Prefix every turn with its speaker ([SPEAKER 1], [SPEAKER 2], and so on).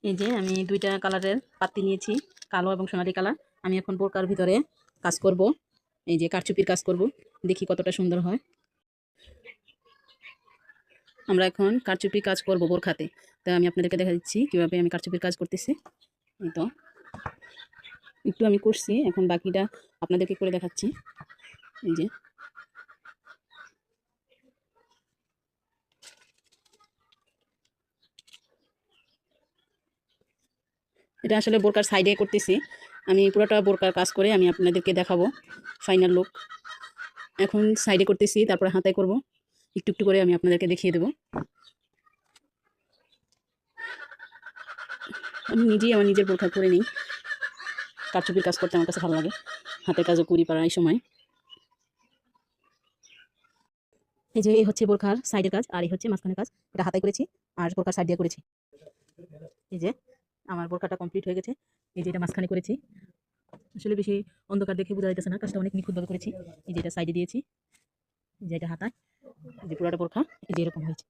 [SPEAKER 1] এই যে আমি দুইটা কালারের পাত্তি নিয়েছি, কালো এবং সোনালী কালার। আমি এখন বোরকার ভিতরে কাজ করব, এই যে কারচুপির কাজ করব, দেখি কতটা সুন্দর হয়। আমরা এখন কারচুপি কাজ করব বোরখাতে। তো আমি আপনাদেরকে দেখা দিচ্ছি কিভাবে আমি কারচুপির কাজ করতেছি। এই তো একটু আমি করছি, এখন বাকিটা আপনাদেরকে করে দেখাচ্ছি। এই যে এটা আসলে বোরকার সাইডে করতেছি। আমি পুরোটা বোরকার কাজ করে আমি আপনাদেরকে দেখাবো ফাইনাল লুক। এখন সাইডে করতেছি, তারপরে হাতায় করব, একটু একটু করে আমি আপনাদেরকে দেখিয়ে দেবো। আমি নিজেই আমার নিজের বোরখা করে নিই, কারচুপির কাজ করতে আমার কাছে ভালো লাগে, হাতের কাজও করি পাড়ায় সময়। এই যে এই হচ্ছে বোরখার সাইডের কাজ, আর এই হচ্ছে মাঝখানের কাজ। এটা হাতায় করেছি আর বোরখার সাইড দিয়ে করেছি। এই যে আমার বোরখাটা কমপ্লিট হয়ে গেছে। এই যে এটা মাঝখানে করেছি, আসলে বেশি অন্ধকার দেখে বোঝা যাইতেছে না, কাজটা অনেক নিখুঁতভাবে করেছি। এই যে এটা সাইডে দিয়েছি, এই যে এটা হাতায়, এই যে পুরোটা বোরখা এই যে এরকম হয়েছে।